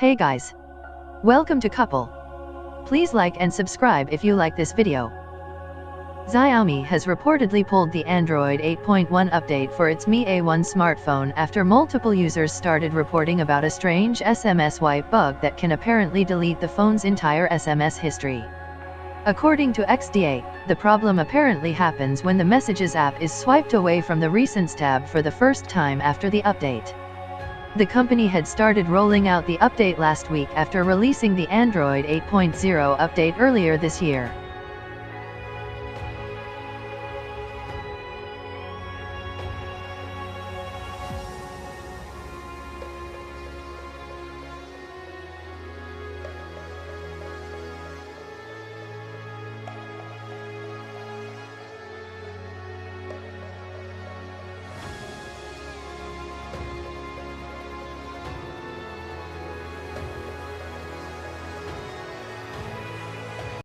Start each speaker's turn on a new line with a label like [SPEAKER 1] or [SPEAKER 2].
[SPEAKER 1] Hey guys! Welcome to Couple. Please like and subscribe if you like this video. Xiaomi has reportedly pulled the Android 8.1 update for its Mi A1 smartphone after multiple users started reporting about a strange SMS wipe bug that can apparently delete the phone's entire SMS history. According to XDA, the problem apparently happens when the Messages app is swiped away from the Recents tab for the first time after the update. The company had started rolling out the update last week after releasing the Android 8.0 update earlier this year.